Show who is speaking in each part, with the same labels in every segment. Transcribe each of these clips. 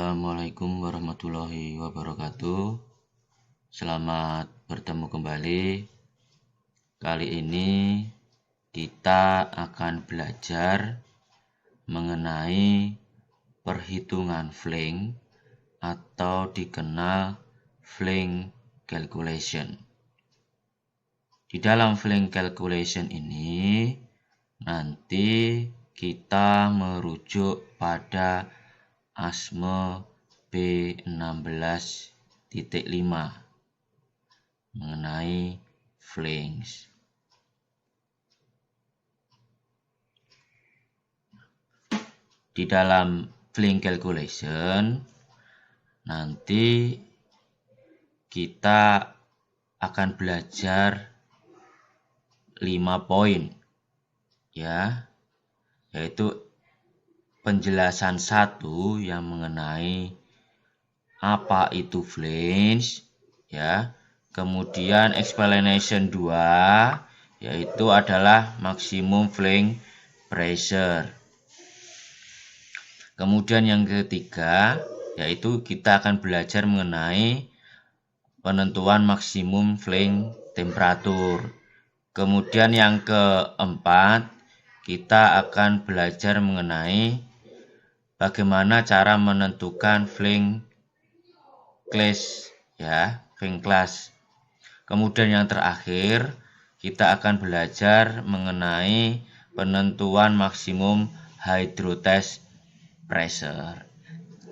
Speaker 1: Assalamualaikum warahmatullahi wabarakatuh. Selamat bertemu kembali. Kali ini kita akan belajar mengenai perhitungan Fling atau dikenal Fling calculation. Di dalam Fling calculation ini nanti kita merujuk pada ASME B16.5 mengenai flings. Di dalam fling calculation nanti kita akan belajar 5 poin ya, yaitu penjelasan 1 yang mengenai apa itu flings ya. Kemudian explanation 2 yaitu adalah maximum fling pressure. Kemudian yang ketiga yaitu kita akan belajar mengenai penentuan maksimum fling temperatur. Kemudian yang keempat kita akan belajar mengenai bagaimana cara menentukan fling class ya, fling class. Kemudian yang terakhir kita akan belajar mengenai penentuan maksimum hydrotest pressure.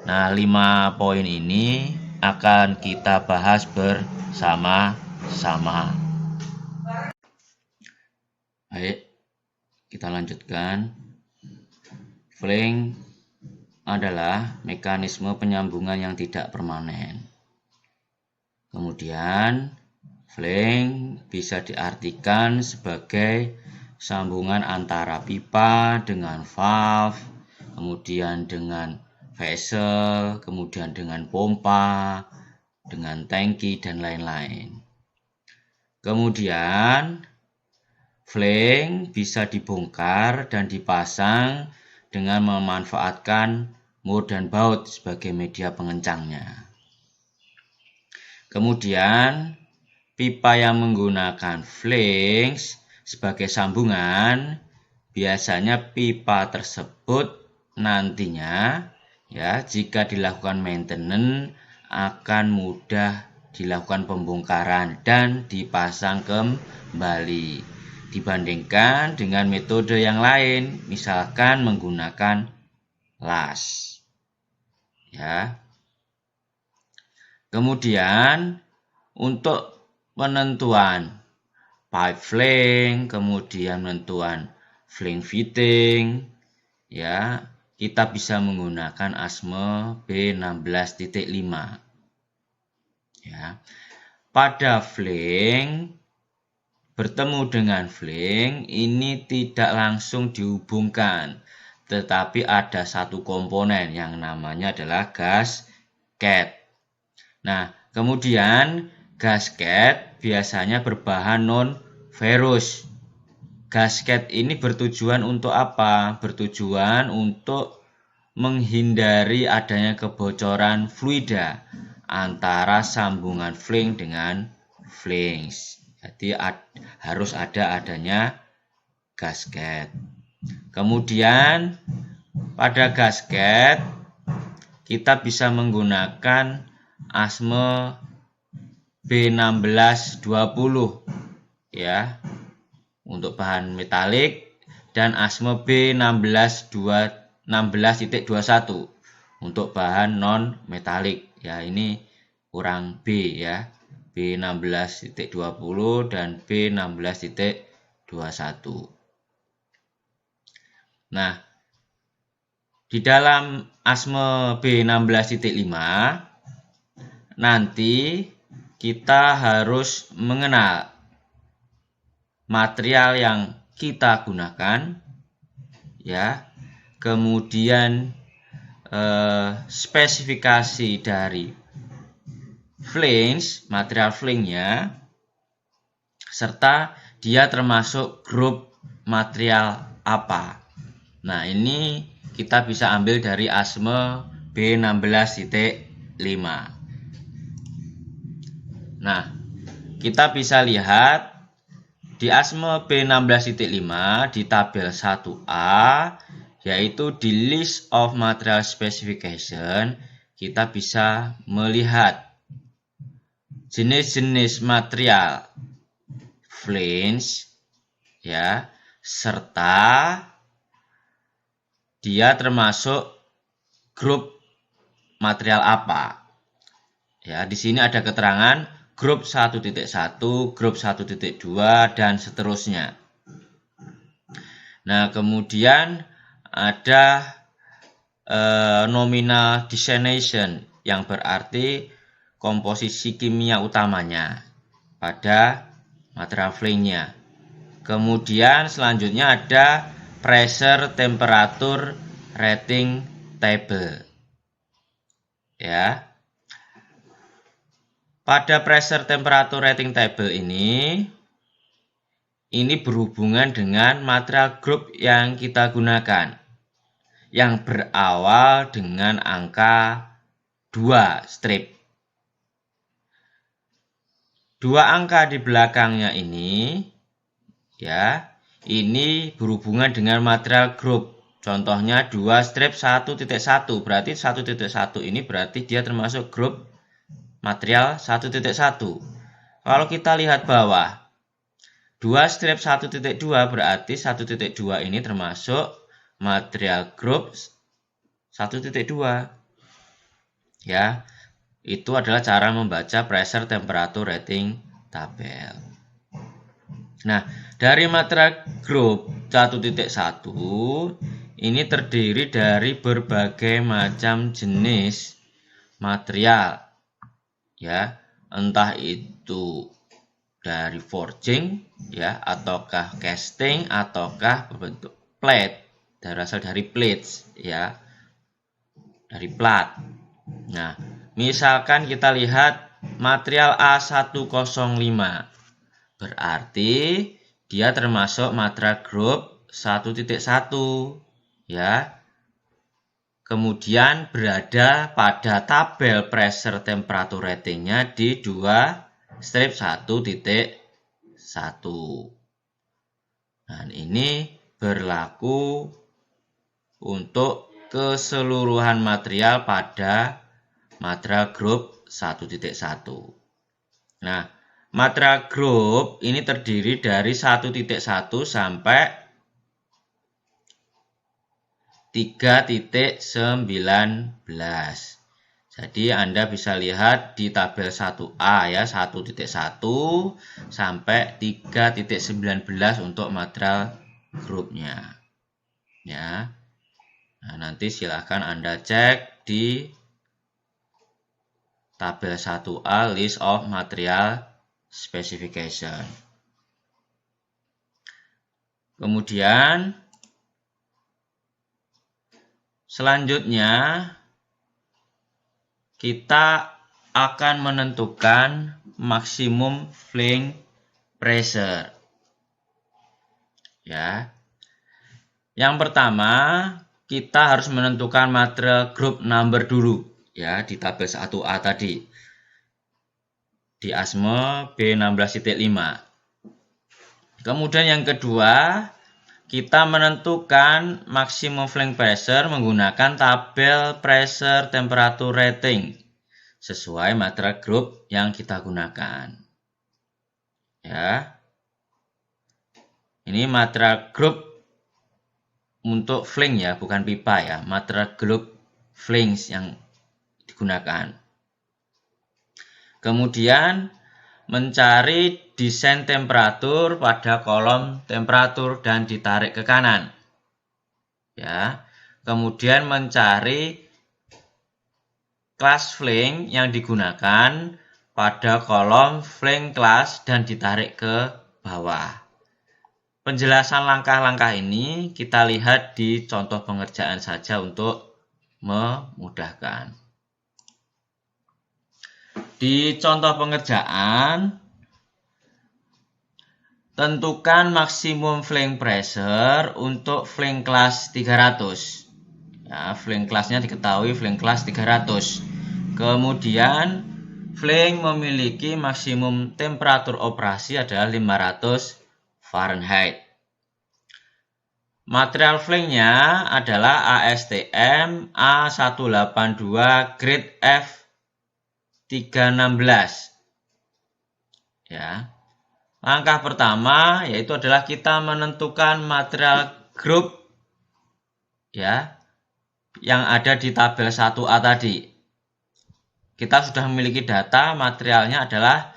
Speaker 1: Nah, 5 poin ini akan kita bahas bersama-sama. Baik, kita lanjutkan. Fling adalah mekanisme penyambungan yang tidak permanen. Kemudian, fling bisa diartikan sebagai sambungan antara pipa dengan valve, kemudian dengan vessel, kemudian dengan pompa, dengan tangki, dan lain-lain. Kemudian, fling bisa dibongkar dan dipasang dengan memanfaatkan mur dan baut sebagai media pengencangnya. Kemudian, pipa yang menggunakan flings sebagai sambungan, biasanya pipa tersebut nantinya ya, jika dilakukan maintenance akan mudah dilakukan pembongkaran dan dipasang kembali dibandingkan dengan metode yang lain, misalkan menggunakan las ya. Kemudian untuk penentuan pipe fling, kemudian penentuan fling fitting ya, kita bisa menggunakan ASME B16.5 ya. Pada fling bertemu dengan fling ini tidak langsung dihubungkan, tetapi ada satu komponen yang namanya adalah gasket. Nah, kemudian gasket biasanya berbahan non-ferrous. Gasket ini bertujuan untuk apa? Bertujuan untuk menghindari adanya kebocoran fluida antara sambungan fling dengan flings. Jadi harus adanya gasket. Kemudian pada gasket kita bisa menggunakan ASME B1620 ya untuk bahan metalik dan ASME B16.21 untuk bahan non metalik ya. Ini kurang B ya, B16.20 dan B16.21. Nah, di dalam ASME B16.5 nanti kita harus mengenal material yang kita gunakan ya, kemudian spesifikasi dari flings, material flingnya, serta dia termasuk grup material apa. Nah, ini kita bisa ambil dari ASME B16.5. Nah, kita bisa lihat di ASME B16.5 di tabel 1A, yaitu di list of material specification, kita bisa melihat jenis-jenis material flange, ya, serta dia termasuk grup material apa. Ya, di sini ada keterangan grup 1.1, grup 1.2 dan seterusnya. Nah, kemudian ada nominal designation yang berarti komposisi kimia utamanya pada material flange-nya. Kemudian selanjutnya ada pressure temperature rating table. Ya. Pada pressure temperature rating table ini berhubungan dengan material group yang kita gunakan, yang berawal dengan angka 2 strip. 2 angka di belakangnya ini, ya, ini berhubungan dengan material group. Contohnya 2 strip 1.1, berarti 1.1 ini berarti dia termasuk grup material 1.1. Kalau kita lihat bawah, 2 strip 1.2 berarti 1.2 ini termasuk material group 1.2. Ya, itu adalah cara membaca pressure temperature rating tabel. Nah, dari material group 1.1 ini terdiri dari berbagai macam jenis material. Ya, entah itu dari forging, ya, ataukah casting, ataukah berbentuk plate, berasal dari plates, ya, dari plat. Nah, misalkan kita lihat material A105, berarti dia termasuk material group 1.1, ya. Kemudian berada pada tabel pressure temperature ratingnya di 2 strip 1.1. Nah, ini berlaku untuk keseluruhan material pada material group 1.1. Nah, material group ini terdiri dari 1.1 sampai 3.19. Jadi Anda bisa lihat di tabel 1A ya, 1.1 sampai 3.19 untuk material grupnya. Ya. Nah, nanti silahkan Anda cek di tabel 1A list of material specification. Kemudian selanjutnya kita akan menentukan maksimum flange pressure. Ya. Yang pertama, kita harus menentukan material group number dulu, ya, di tabel 1A tadi. Di ASME B16.5. Kemudian yang kedua, kita menentukan maksimum flange pressure menggunakan tabel pressure temperature rating sesuai material group yang kita gunakan. Ya. Ini material group untuk flange ya, bukan pipa ya. Material group flange yang digunakan. Kemudian mencari desain temperatur pada kolom temperatur dan ditarik ke kanan. Ya. Kemudian mencari kelas flange yang digunakan pada kolom flange class dan ditarik ke bawah. Penjelasan langkah-langkah ini kita lihat di contoh pengerjaan saja untuk memudahkan. Di contoh pengerjaan, tentukan maksimum flange pressure untuk flange class 300. Ya, flank kelasnya diketahui, flank kelas 300. Kemudian flank memiliki maksimum temperatur operasi adalah 500 Fahrenheit. Material flanknya adalah ASTM A182 grade F316. Ya. Langkah pertama yaitu adalah kita menentukan material group ya yang ada di tabel 1A tadi. Kita sudah memiliki data materialnya adalah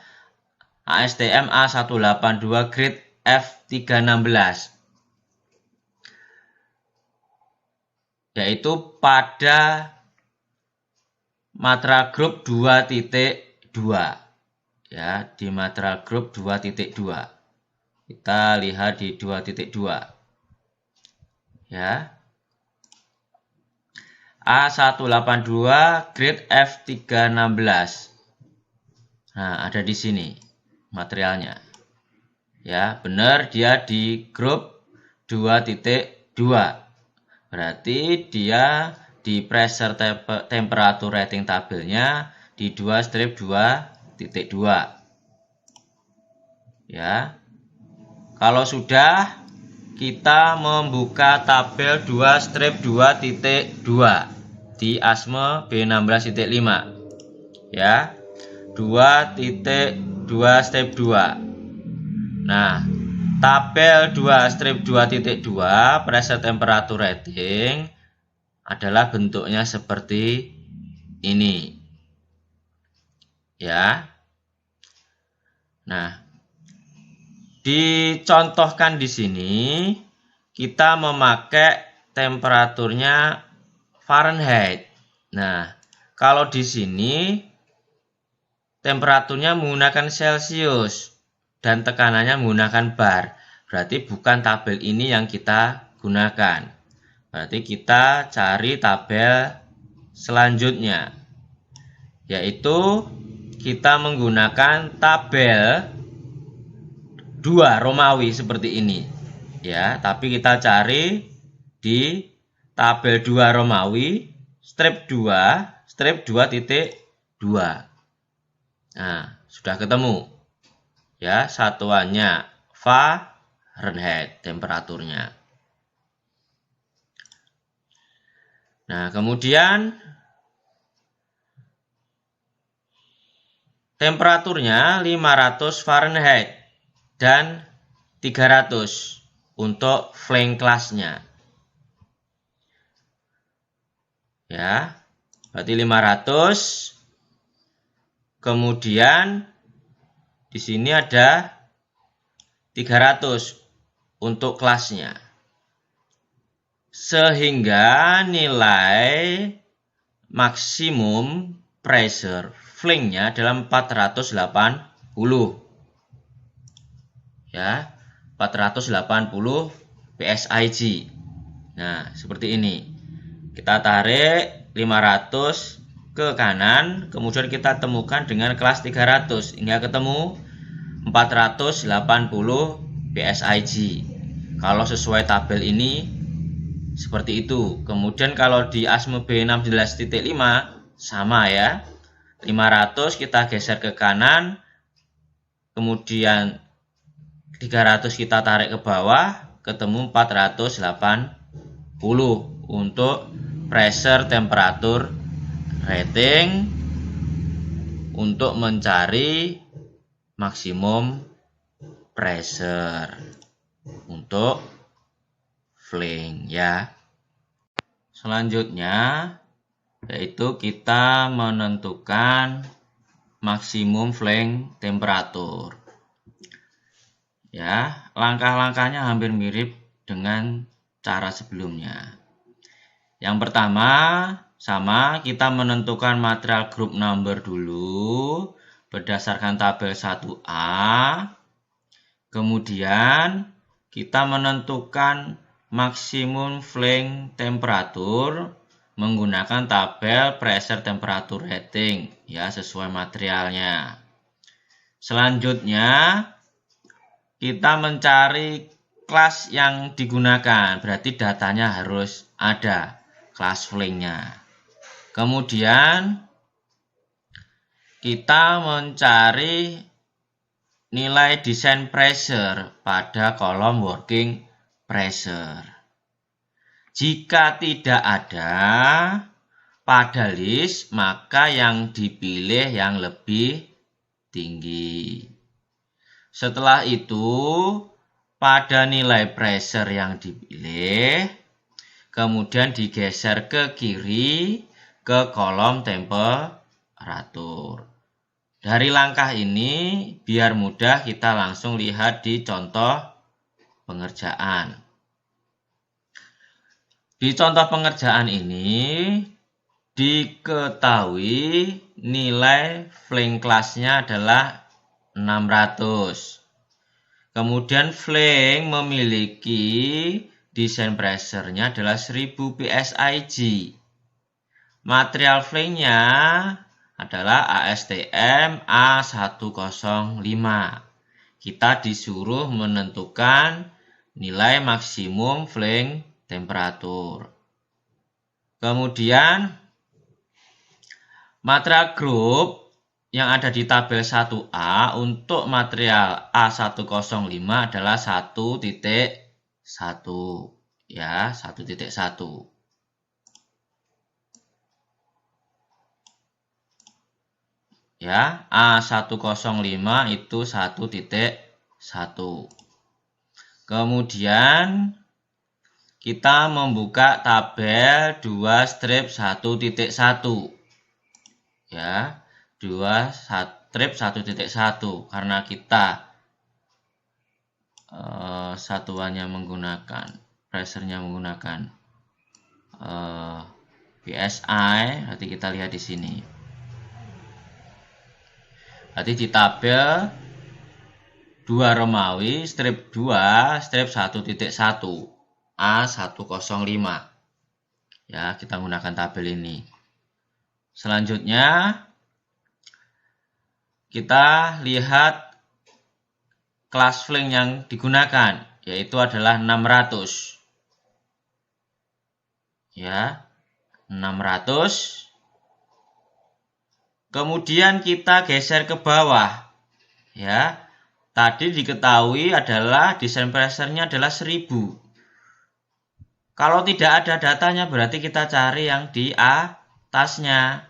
Speaker 1: ASTM A182 grade F316. Yaitu pada material group 2.2. Ya, di material group 2.2. Kita lihat di 2.2. Ya. A182 grade F316. Nah, ada di sini materialnya. Ya, benar dia di grup 2.2. Berarti dia di pressure temperature rating tabelnya di 2-2.2. Ya. Kalau sudah, kita membuka tabel 2-2.2 di ASME B16.5. Ya. 2.2-2. Nah, tabel 2-2.2 pressure temperature rating adalah bentuknya seperti ini. Ya. Nah, dicontohkan di sini kita memakai temperaturnya Fahrenheit. Nah, kalau di sini temperaturnya menggunakan Celcius dan tekanannya menggunakan bar. Berarti bukan tabel ini yang kita gunakan. Berarti kita cari tabel selanjutnya. Yaitu kita menggunakan tabel 2 Romawi seperti ini. Ya, tapi kita cari di tabel 2 Romawi strip 2. Nah, sudah ketemu. Ya, satuannya Fahrenheit temperaturnya. Nah, kemudian temperaturnya 500 Fahrenheit dan 300 untuk flank kelasnya. Ya, berarti 500. Kemudian di sini ada 300 untuk kelasnya. Sehingga nilai maksimum pressure flanknya adalah 480. Ya, 480 PSIG. Nah, seperti ini. Kita tarik 500 ke kanan, kemudian kita temukan dengan kelas 300 hingga ketemu 480 PSIG. Kalau sesuai tabel ini seperti itu. Kemudian kalau di ASME B16.5 sama ya. 500 kita geser ke kanan, kemudian 300 kita tarik ke bawah, ketemu 480 untuk pressure temperature rating untuk mencari maksimum pressure untuk flank ya. Selanjutnya yaitu kita menentukan maksimum flank temperatur. Ya, langkah-langkahnya hampir mirip dengan cara sebelumnya. Yang pertama, sama kita menentukan material group number dulu berdasarkan tabel 1A. Kemudian kita menentukan maksimum flank temperatur menggunakan tabel pressure temperature rating ya sesuai materialnya. Selanjutnya kita mencari kelas yang digunakan, berarti datanya harus ada. kelas flangnya. Kemudian kita mencari nilai design pressure pada kolom working pressure. Jika tidak ada pada list, maka yang dipilih yang lebih tinggi. Setelah itu, pada nilai pressure yang dipilih, kemudian digeser ke kiri ke kolom temperatur. Dari langkah ini, biar mudah kita langsung lihat di contoh pengerjaan. Di contoh pengerjaan ini, diketahui nilai flank kelasnya adalah 600. Kemudian flank memiliki design pressure-nya adalah 1000 PSIG. Material flanknya adalah ASTM A105. Kita disuruh menentukan nilai maksimum flank temperatur. Kemudian material group yang ada di tabel 1A untuk material A105 adalah 1.1 ya, 1.1. Ya, A105 itu 1.1. Kemudian kita membuka tabel 2 strip 1.1. Ya, 2 strip 1.1 karena kita satuannya menggunakan pressure-nya menggunakan PSI. Nanti kita lihat di sini. Berarti di tabel 2 Romawi strip 2 strip 1.1 A105. Ya, kita menggunakan tabel ini. Selanjutnya kita lihat kelas flank yang digunakan, yaitu adalah 600. Ya, 600. Kemudian kita geser ke bawah. Ya, tadi diketahui adalah design pressure-nya adalah 1000. Kalau tidak ada datanya berarti kita cari yang di atasnya.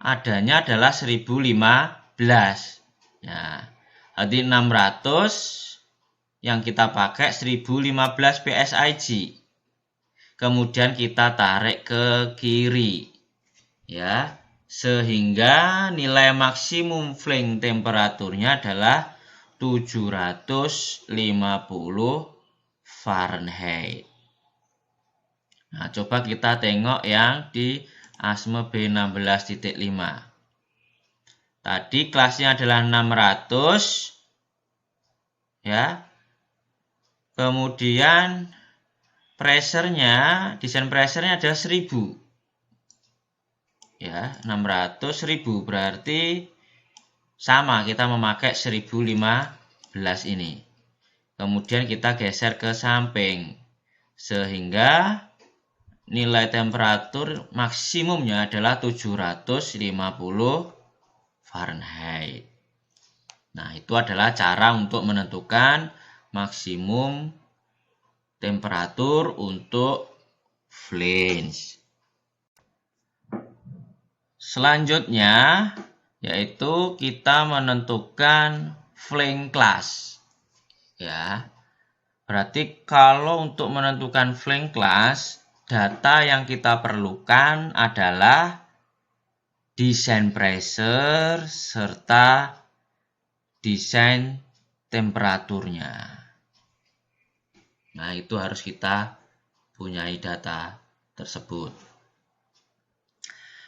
Speaker 1: Adanya adalah 1015. Ya, jadi 600 yang kita pakai 1015 PSIG. Kemudian kita tarik ke kiri. Ya, sehingga nilai maksimum flank temperaturnya adalah 750 Fahrenheit. Nah, coba kita tengok yang di ASME B16.5. Tadi kelasnya adalah 600. Ya. Kemudian pressure-nya, design pressure-nya adalah 1000. Ya, 600 1000 berarti sama, kita memakai 1015 ini. Kemudian kita geser ke samping sehingga nilai temperatur maksimumnya adalah 750 Fahrenheit. Nah, itu adalah cara untuk menentukan maksimum temperatur untuk flange. Selanjutnya yaitu kita menentukan flange class. Ya. Berarti kalau untuk menentukan flange class, data yang kita perlukan adalah design pressure serta design temperaturnya. Nah, itu harus kita punyai data tersebut.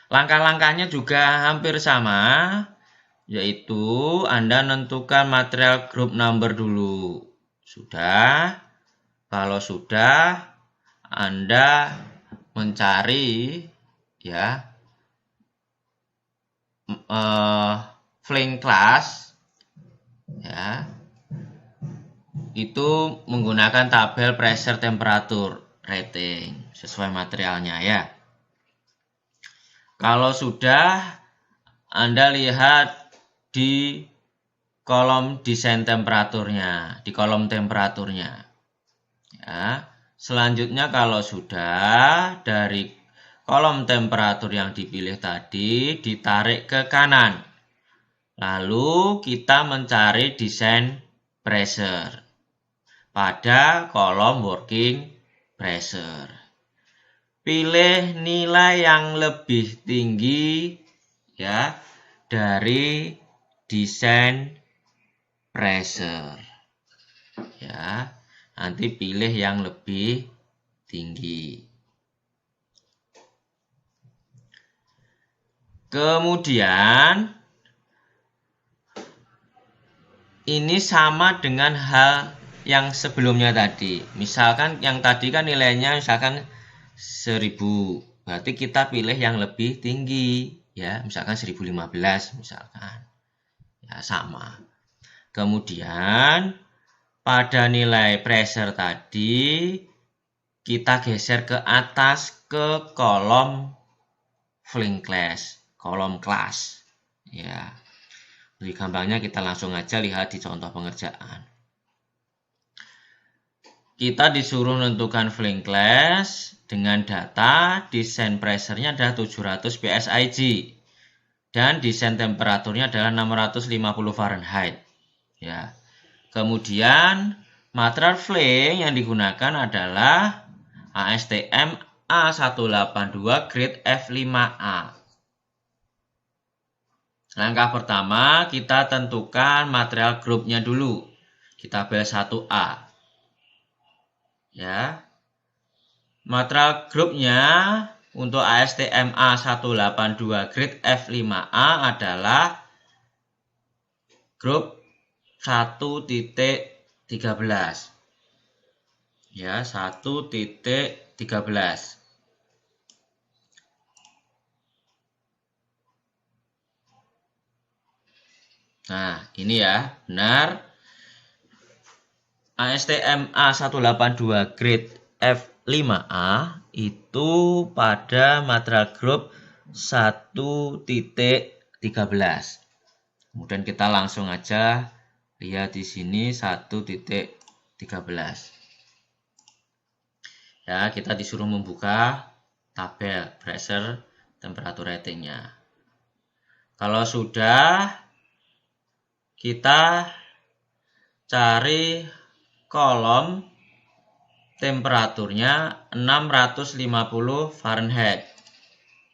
Speaker 1: Langkah-langkahnya juga hampir sama, yaitu Anda menentukan material group number dulu. Sudah? Kalau sudah, Anda mencari ya flange class ya itu menggunakan tabel pressure temperatur rating sesuai materialnya ya. Kalau sudah, Anda lihat di kolom desain temperaturnya, di kolom temperaturnya. Ya. Selanjutnya kalau sudah, dari kolom temperatur yang dipilih tadi ditarik ke kanan. Lalu kita mencari desain pressure pada kolom working pressure. Pilih nilai yang lebih tinggi ya dari desain pressure. Ya, nanti pilih yang lebih tinggi. Kemudian ini sama dengan hal yang sebelumnya tadi. Misalkan yang tadi kan nilainya misalkan 1000, berarti kita pilih yang lebih tinggi ya, misalkan 1015 misalkan. Ya, sama. Kemudian pada nilai pressure tadi kita geser ke atas ke kolom flank class, kolom kelas. Ya. Lebih gampangnya kita langsung aja lihat di contoh pengerjaan. Kita disuruh menentukan flank class dengan data desain pressure-nya adalah 700 PSIG dan desain temperaturnya adalah 650 Fahrenheit. Ya. Kemudian material flank yang digunakan adalah ASTM A182 grade F5A. Langkah pertama kita tentukan material grupnya dulu di tabel 1A. Ya. Material grupnya untuk ASTM A182 grade F5A adalah grup 1.13. Ya, 1.13. Nah, ini ya, benar. ASTM A182 grade F5A itu pada material group 1.13. Kemudian kita langsung aja lihat di sini 1.13. Ya, kita disuruh membuka tabel pressure temperatur ratingnya. Kalau sudah, kita cari kolom temperaturnya 650 Fahrenheit.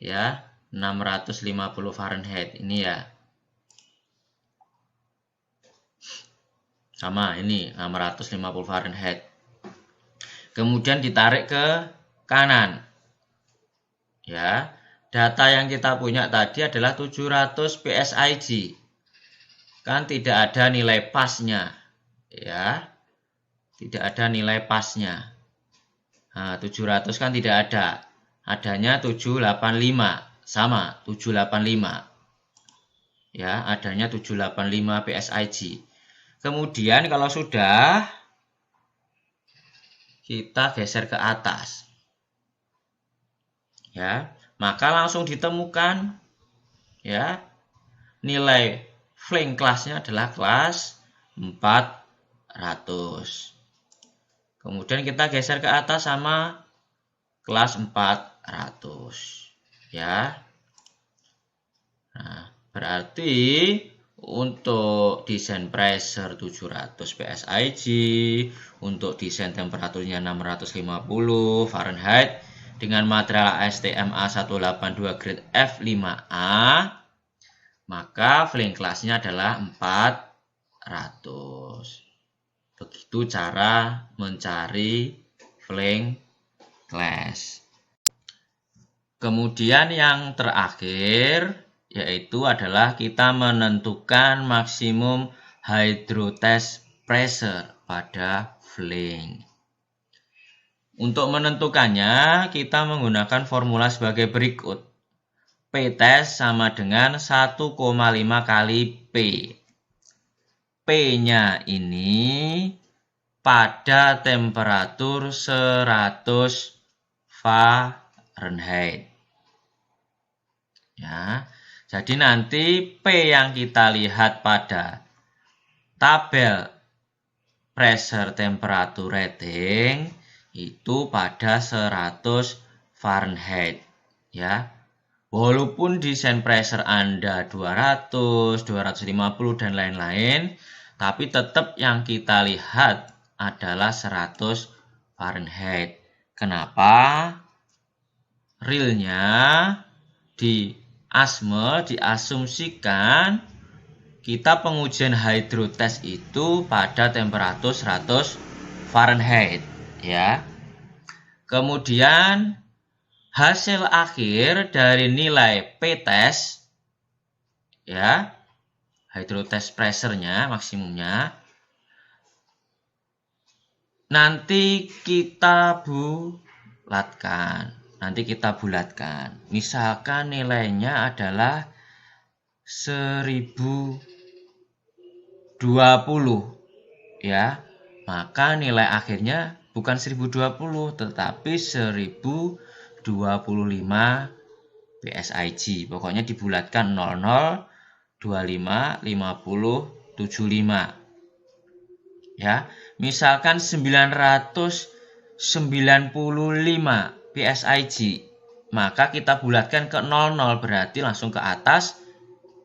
Speaker 1: Ya, 650 Fahrenheit ini ya. Sama ini 650 Fahrenheit. Kemudian ditarik ke kanan. Ya, data yang kita punya tadi adalah 700 PSIG. Kan tidak ada nilai pasnya. Ya. Tidak ada nilai pasnya. Nah, 700 kan tidak ada. Adanya 785. Sama, 785. Ya, adanya 785 PSIG. Kemudian kalau sudah, kita geser ke atas. Ya, maka langsung ditemukan ya nilai flank kelasnya adalah kelas 400. Kemudian kita geser ke atas sama kelas 400 ya. Nah, berarti untuk desain pressure 700 PSIG, untuk desain temperaturnya 650 Fahrenheit dengan material ASTM A182 grade F5A, maka flank kelasnya adalah 400. Begitu cara mencari flank class. Kemudian yang terakhir yaitu adalah kita menentukan maksimum hydrotest pressure pada flank. Untuk menentukannya, kita menggunakan formula sebagai berikut. P-test sama dengan 1,5 kali P. P-nya ini pada temperatur 100 Fahrenheit. Ya. Jadi nanti P yang kita lihat pada tabel pressure temperature rating itu pada 100 Fahrenheit. Ya. Walaupun desain pressure Anda 200, 250 dan lain-lain, tapi tetap yang kita lihat adalah 100 Fahrenheit. Kenapa? Realnya di ASME diasumsikan kita pengujian hydrotest itu pada temperatur 100 Fahrenheit, ya. Kemudian hasil akhir dari nilai P-test, ya, hydrotest pressure-nya maksimumnya, nanti kita bulatkan. Misalkan nilainya adalah 1020, ya. Maka nilai akhirnya bukan 1020 tetapi 1025 PSIG. Pokoknya dibulatkan 00, 25, 50, 75. Ya. Misalkan 995 PSIG, maka kita bulatkan ke 00, berarti langsung ke atas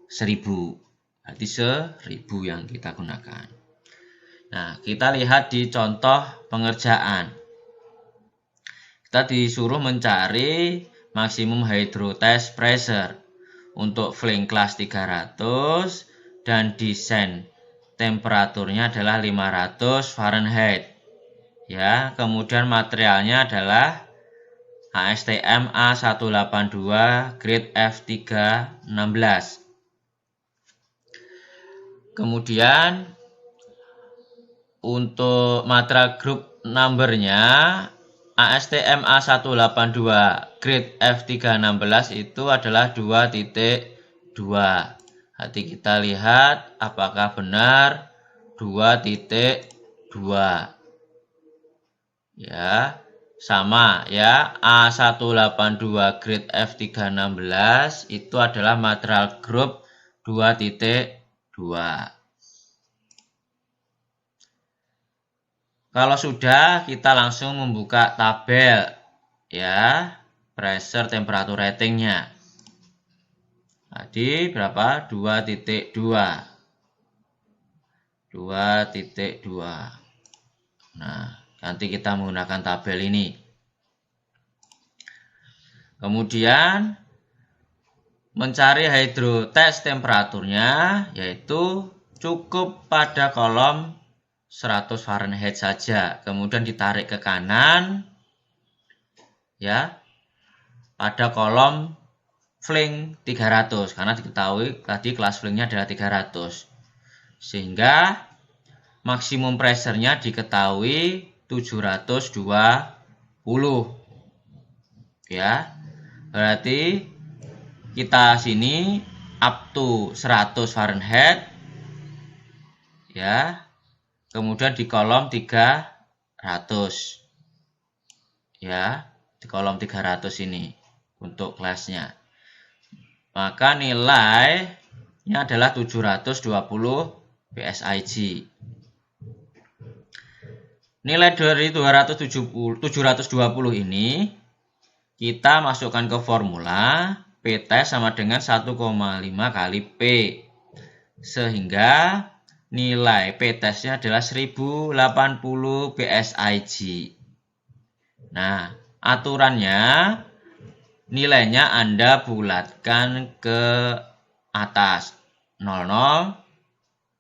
Speaker 1: 1000. Berarti 1000 yang kita gunakan. Nah, kita lihat di contoh pengerjaan. Kita disuruh mencari maksimum hydrotest pressure untuk flame class 300 dan desain temperaturnya adalah 500 Fahrenheit. Ya, kemudian materialnya adalah ASTM A182 grade F316. Kemudian untuk material group numbernya ASTM A182 grade F316 itu adalah 2.2. Nanti kita lihat apakah benar 2.2. Ya, sama ya, A182 grade F316 itu adalah material group 2.2. Kalau sudah, kita langsung membuka tabel ya, pressure temperature ratingnya. Tadi berapa? 2.2. 2.2. Nah, nanti kita menggunakan tabel ini. Kemudian mencari hydrotest temperaturnya, yaitu cukup pada kolom 100 Fahrenheit saja. Kemudian ditarik ke kanan, ya, pada kolom flame 300, karena diketahui tadi kelas flame-nya adalah 300. Sehingga maksimum pressure-nya diketahui 720. Ya. Berarti kita sini up to 100 Fahrenheit. Ya. Kemudian di kolom 300. Ya, di kolom 300 ini untuk kelasnya. Maka nilainya adalah 720 PSIG. Nilai dari 720 ini kita masukkan ke formula P-test sama dengan 1,5 kali P. Sehingga nilai P-testnya adalah 1080 PSIG. Nah, aturannya nilainya Anda bulatkan ke atas 00,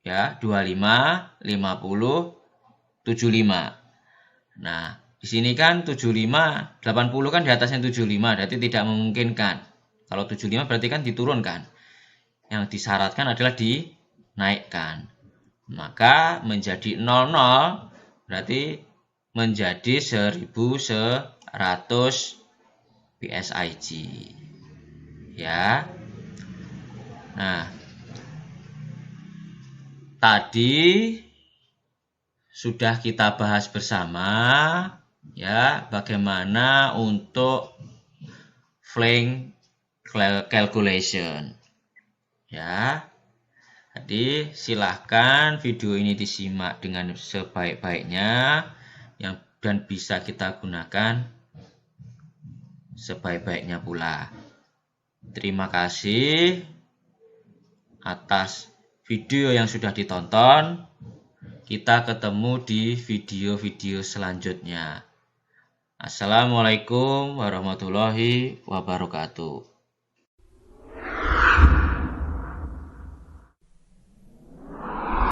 Speaker 1: ya, 25, 50, 75. Nah, di sini kan 75, 80 kan di atasnya 75, berarti tidak memungkinkan. Kalau 75 berarti kan diturunkan. Yang disyaratkan adalah dinaikkan. Maka menjadi 00, berarti menjadi 1100 PSIG. Ya. Nah, tadi sudah kita bahas bersama ya, bagaimana untuk flank calculation ya. Jadi silahkan video ini disimak dengan sebaik-baiknya dan bisa kita gunakan sebaik-baiknya pula. Terima kasih atas video yang sudah ditonton. Kita ketemu di video-video selanjutnya. Assalamualaikum warahmatullahi wabarakatuh.